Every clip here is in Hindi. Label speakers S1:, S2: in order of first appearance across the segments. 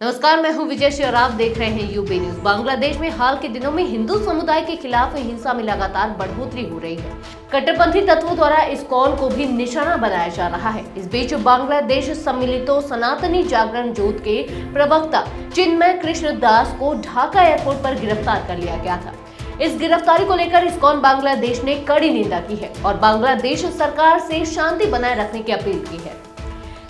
S1: नमस्कार, मैं हूं विजय श्री और आप देख रहे हैं यूबी न्यूज। बांग्लादेश में हाल के दिनों में हिंदू समुदाय के खिलाफ हिंसा में लगातार बढ़ोतरी हो रही है। कट्टरपंथी तत्वों द्वारा इस्कॉन को भी निशाना बनाया जा रहा है। इस बीच बांग्लादेश सम्मिलितो सनातनी जागरण जोत के प्रवक्ता चिन्मय कृष्ण दास को ढाका एयरपोर्ट पर गिरफ्तार कर लिया गया था। इस गिरफ्तारी को लेकर इस्कॉन बांग्लादेश ने कड़ी निंदा की है और बांग्लादेश सरकार से शांति बनाए रखने की अपील की है।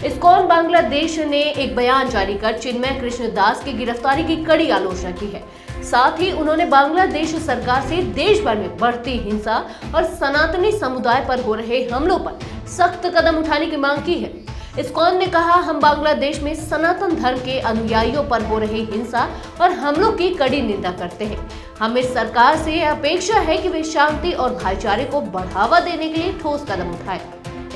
S1: इस्कॉन बांग्लादेश ने एक बयान जारी कर चिन्मय कृष्ण दास की गिरफ्तारी की कड़ी आलोचना की है। साथ ही उन्होंने बांग्लादेश सरकार से देश भर में बढ़ती हिंसा और सनातनी समुदाय पर हो रहे हमलों पर सख्त कदम उठाने की मांग की है। इस्कॉन ने कहा, हम बांग्लादेश में सनातन धर्म के अनुयायियों पर हो रही हिंसा और हमलों की कड़ी निंदा करते हैं। हमें सरकार से अपेक्षा है कि वे शांति और भाईचारे को बढ़ावा देने के लिए ठोस कदम उठाएं।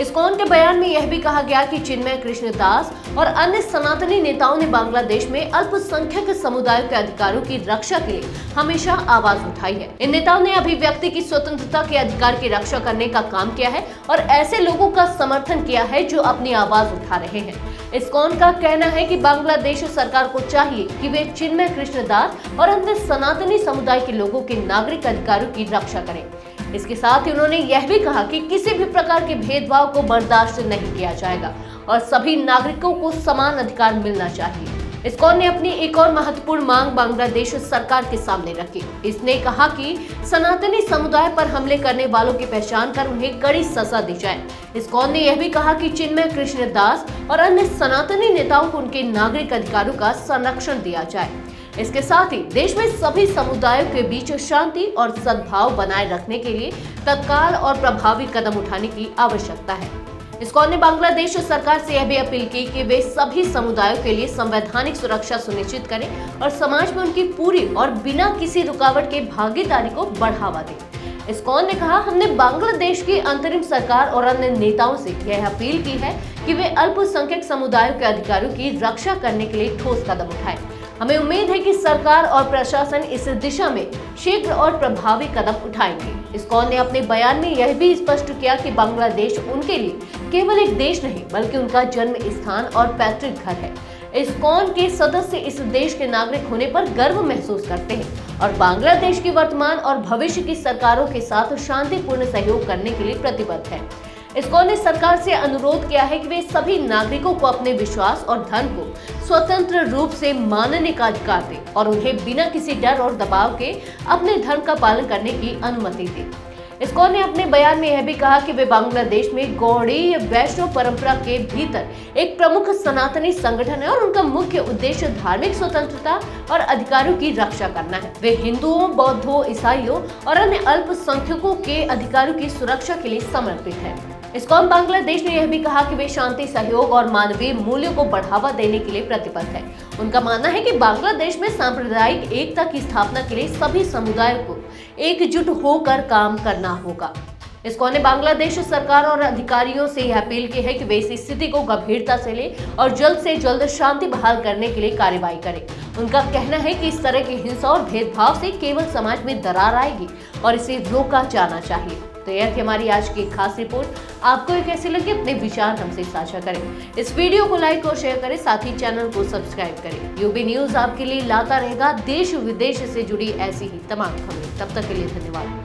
S1: इस्कॉन के बयान में यह भी कहा गया कि चिन्मय कृष्ण दास और अन्य सनातनी नेताओं ने बांग्लादेश में अल्पसंख्यक समुदायों के अधिकारों की रक्षा के लिए हमेशा आवाज उठाई है। इन नेताओं ने अभिव्यक्ति की स्वतंत्रता के अधिकार की रक्षा करने का काम किया है और ऐसे लोगों का समर्थन किया है जो अपनी आवाज उठा रहे हैं। इस्कॉन का कहना है कि बांग्लादेश सरकार को चाहिए कि वे चिन्मय कृष्ण दास और अन्य सनातनी समुदाय के लोगों के नागरिक अधिकारों की रक्षा करें। इसके साथ ही उन्होंने यह भी कहा कि किसी भी प्रकार के भेदभाव को बर्दाश्त नहीं किया जाएगा और सभी नागरिकों को समान अधिकार मिलना चाहिए। इस्कॉन ने अपनी एक और महत्वपूर्ण मांग बांग्लादेश सरकार के सामने रखी। इसने कहा कि सनातनी समुदाय पर हमले करने वालों की पहचान कर उन्हें कड़ी सजा दी जाए। इस्कॉन ने यह भी कहा कि चिन्मय कृष्ण दास और अन्य सनातनी नेताओं को उनके नागरिक अधिकारों का संरक्षण दिया जाए। इसके साथ ही देश में सभी समुदायों के बीच शांति और सद्भाव बनाए रखने के लिए तत्काल और प्रभावी कदम उठाने की आवश्यकता है। इस्कॉन ने बांग्लादेश सरकार से यह भी अपील की कि वे सभी समुदायों के लिए संवैधानिक सुरक्षा सुनिश्चित करें और समाज में उनकी पूरी और बिना किसी रुकावट के भागीदारी को बढ़ावा दें। इस्कॉन ने कहा, हमने बांग्लादेश की अंतरिम सरकार और अन्य नेताओं से यह अपील की है कि वे अल्पसंख्यक समुदायों के अधिकारों की रक्षा करने के लिए ठोस कदम उठाएं। हमें उम्मीद है कि सरकार और प्रशासन इस दिशा में शीघ्र और प्रभावी कदम उठाएंगे। इस्कॉन ने अपने बयान में यह भी स्पष्ट किया कि बांग्लादेश उनके लिए केवल एक देश नहीं बल्कि उनका जन्म स्थान और पैतृक घर है। इस्कॉन के सदस्य इस देश के नागरिक होने पर गर्व महसूस करते हैं और बांग्लादेश की वर्तमान और भविष्य की सरकारों के साथ शांतिपूर्ण सहयोग करने के लिए प्रतिबद्ध है। इस्कॉन ने सरकार से अनुरोध किया है कि वे सभी नागरिकों को अपने विश्वास और धर्म को स्वतंत्र रूप से मानने का अधिकार दें और उन्हें बिना किसी डर और दबाव के अपने धर्म का पालन करने की अनुमति दें। इस्कॉन ने अपने बयान में यह भी कहा कि वे बांग्लादेश में गौड़ीय वैष्णव परंपरा के भीतर एक प्रमुख सनातनी संगठन है और उनका मुख्य उद्देश्य धार्मिक स्वतंत्रता और अधिकारों की रक्षा करना है। वे हिंदुओं, बौद्धों, ईसाइयों और अन्य अल्पसंख्यकों के अधिकारों की सुरक्षा के लिए समर्पित है। इस्कॉन बांग्लादेश ने यह भी कहा कि वे शांति, सहयोग और मानवीय मूल्यों को बढ़ावा देने के लिए प्रतिबद्ध है। उनका मानना है कि बांग्लादेश में सांप्रदायिक एकता की स्थापना के लिए सभी समुदायों को एकजुट होकर काम करना होगा। इस्कॉन ने बांग्लादेश सरकार और अधिकारियों से यह अपील की है कि वे इस स्थिति को गंभीरता से लें और जल्द से जल्द शांति बहाल करने के लिए कार्रवाई करें। उनका कहना है कि इस तरह की हिंसा और भेदभाव से केवल समाज में दरार आएगी और इसे रोका जाना चाहिए। तो यह थी हमारी आज की खास रिपोर्ट। आपको ये कैसी लगी, अपने विचार हमसे साझा करें। इस वीडियो को लाइक और शेयर करें, साथ ही चैनल को सब्सक्राइब करें। यूबी न्यूज आपके लिए लाता रहेगा देश विदेश से जुड़ी ऐसी ही तमाम खबरें। तब तक के लिए धन्यवाद।